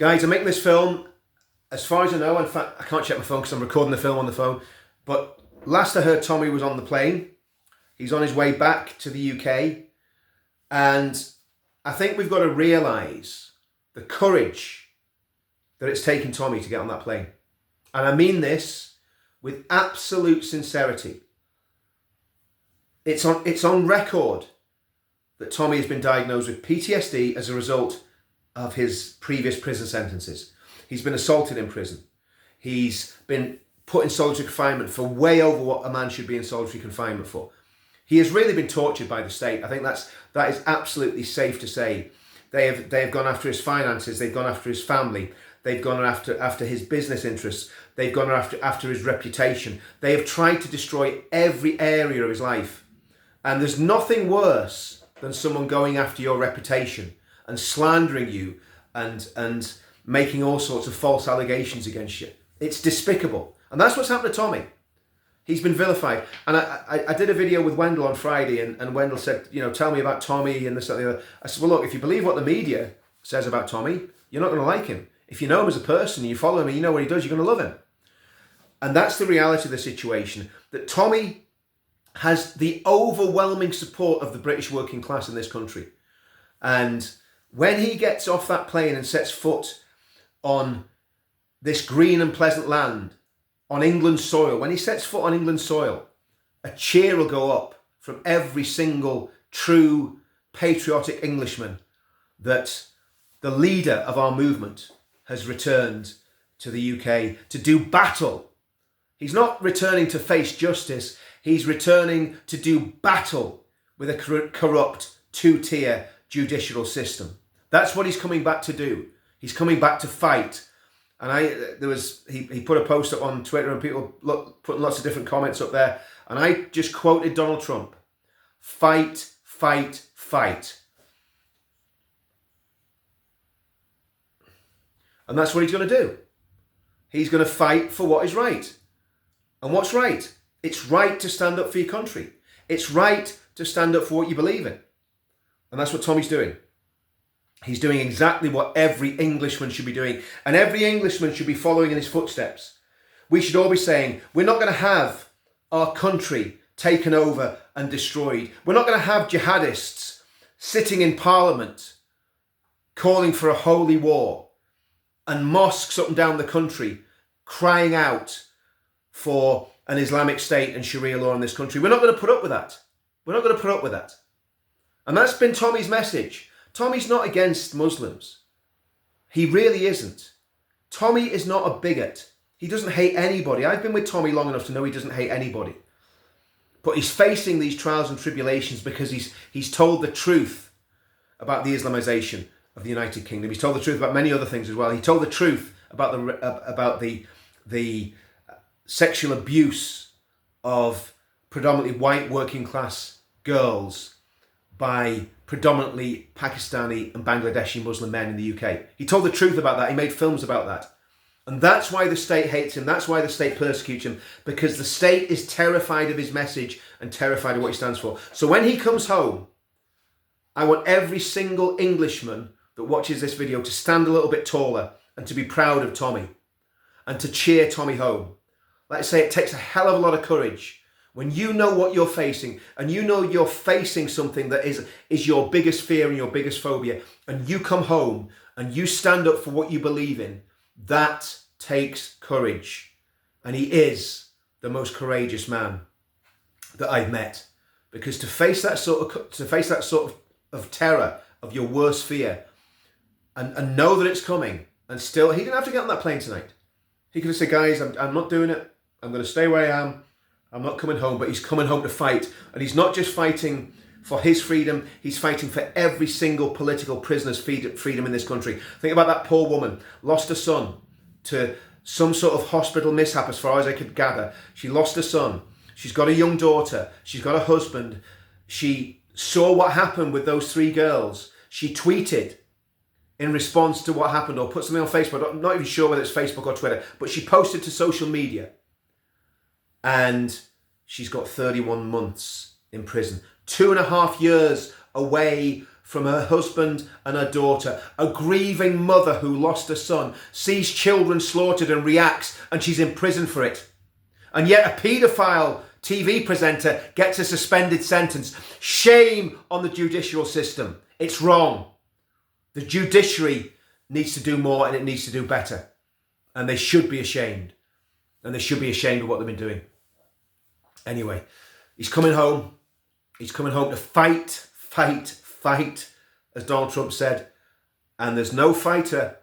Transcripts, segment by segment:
Guys, I'm making this film, as far as I know, in fact, I can't check my phone because I'm recording the film on the phone, but last I heard, Tommy was on the plane. He's on his way back to the UK. And I think we've got to realise the courage that it's taken Tommy to get on that plane. And I mean this with absolute sincerity. It's on record that Tommy has been diagnosed with PTSD as a result of his previous prison sentences. He's been assaulted in prison. He's been put in solitary confinement for way over what a man should be in solitary confinement for. He has really been tortured by the state. I think that is absolutely safe to say. They have gone after his finances. They've gone after his family. They've gone after his business interests. They've gone after his reputation. They have tried to destroy every area of his life. And there's nothing worse than someone going after your reputation and slandering you and making all sorts of false allegations against you. It's despicable. And that's what's happened to Tommy. He's been vilified. And I did a video with Wendell on Friday, and Wendell said, tell me about Tommy and this, that, and the other. I said, well, look, if you believe what the media says about Tommy, you're not going to like him. If you know him as a person, you follow him, and you know what he does, you're going to love him. And that's the reality of the situation, that Tommy has the overwhelming support of the British working class in this country. And when he gets off that plane and sets foot on this green and pleasant land, on England's soil, when he sets foot on England's soil, a cheer will go up from every single true patriotic Englishman that the leader of our movement has returned to the UK to do battle. He's not returning to face justice. He's returning to do battle with a corrupt two-tier judicial system. That's what he's coming back to do. He's coming back to fight. And he put a post up on Twitter, and people putting lots of different comments up there. And I just quoted Donald Trump: fight, fight, fight. And that's what he's going to do. He's going to fight for what is right. And what's right? It's right to stand up for your country. It's right to stand up for what you believe in. And that's what Tommy's doing. He's doing exactly what every Englishman should be doing. And every Englishman should be following in his footsteps. We should all be saying, we're not going to have our country taken over and destroyed. We're not going to have jihadists sitting in Parliament calling for a holy war, and mosques up and down the country crying out for an Islamic state and Sharia law in this country. We're not going to put up with that. We're not going to put up with that. And that's been Tommy's message. Tommy's not against Muslims. He really isn't. Tommy is not a bigot. He doesn't hate anybody. I've been with Tommy long enough to know he doesn't hate anybody. But he's facing these trials and tribulations because he's told the truth about the Islamization of the United Kingdom. He's told the truth about many other things as well. He told the truth about the sexual abuse of predominantly white working class girls by predominantly Pakistani and Bangladeshi Muslim men in the UK. He told the truth about that. He made films about that. And that's why the state hates him. That's why the state persecutes him, because the state is terrified of his message and terrified of what he stands for. So when he comes home, I want every single Englishman that watches this video to stand a little bit taller and to be proud of Tommy and to cheer Tommy home. Like I say, it takes a hell of a lot of courage when you know what you're facing, and you know you're facing something that is your biggest fear and your biggest phobia, and you come home and you stand up for what you believe in. That takes courage. And he is the most courageous man that I've met. Because to face that sort of terror, of your worst fear, and know that it's coming, and still, he didn't have to get on that plane tonight. He could have said, guys, I'm not doing it. I'm going to stay where I am. I'm not coming home. But he's coming home to fight. And he's not just fighting for his freedom. He's fighting for every single political prisoner's freedom in this country. Think about that poor woman, lost her son to some sort of hospital mishap, as far as I could gather. She lost her son. She's got a young daughter. She's got a husband. She saw what happened with those 3 girls. She tweeted in response to what happened, or put something on Facebook. I'm not even sure whether it's Facebook or Twitter, but she posted to social media. And she's got 31 months in prison. 2.5 years away from her husband and her daughter. A grieving mother who lost her son sees children slaughtered and reacts, and she's in prison for it. And yet a paedophile TV presenter gets a suspended sentence. Shame on the judicial system. It's wrong. The judiciary needs to do more, and it needs to do better. And they should be ashamed. And they should be ashamed of what they've been doing. Anyway, he's coming home. He's coming home to fight, as Donald Trump said. And there's no fighter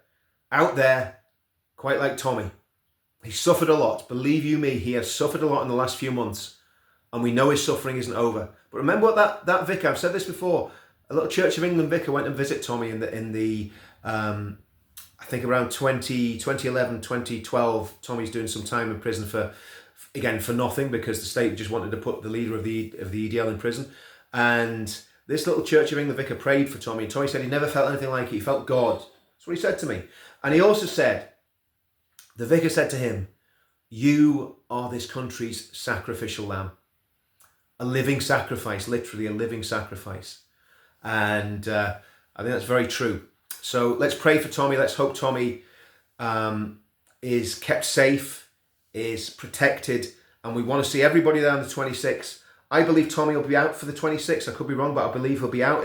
out there quite like Tommy. He suffered a lot. Believe you me, he has suffered a lot in the last few months. And we know his suffering isn't over. But remember what that vicar, I've said this before, a little Church of England vicar went and visit Tommy in the I think around 2011, 2012, Tommy's doing some time in prison for nothing, because the state just wanted to put the leader of the EDL in prison. And this little Church of England vicar prayed for Tommy, and Tommy said he never felt anything like it. He felt God. That's what he said to me. And he also said, the vicar said to him, you are this country's sacrificial lamb. A living sacrifice, literally a living sacrifice. And I think that's very true. So let's pray for Tommy. Let's hope Tommy is kept safe, is protected, and we want to see everybody there on the 26th. I believe Tommy will be out for the 26th. I could be wrong, but I believe he'll be out.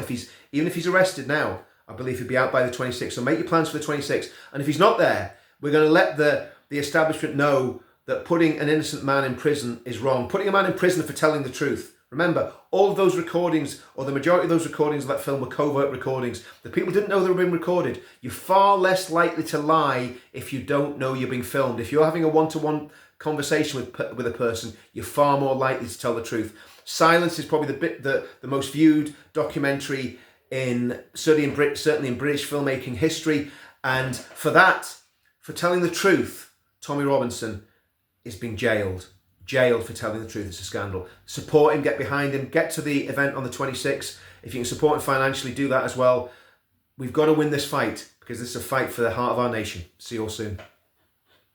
Even if he's arrested now, I believe he'll be out by the 26th. So make your plans for the 26th. And if he's not there, we're going to let the establishment know that putting an innocent man in prison is wrong. Putting a man in prison for telling the truth. Remember, all of those recordings, or the majority of those recordings of that film, were covert recordings. The people didn't know they were being recorded. You're far less likely to lie if you don't know you're being filmed. If you're having a one-to-one conversation with a person, you're far more likely to tell the truth. Silence is probably the most viewed documentary certainly in British filmmaking history. And for telling the truth, Tommy Robinson is being jailed for telling the truth. It's a scandal. Support him, get behind him, get to the event on the 26th. If you can support him financially, do that as well. We've got to win this fight, because this is a fight for the heart of our nation. See you all soon.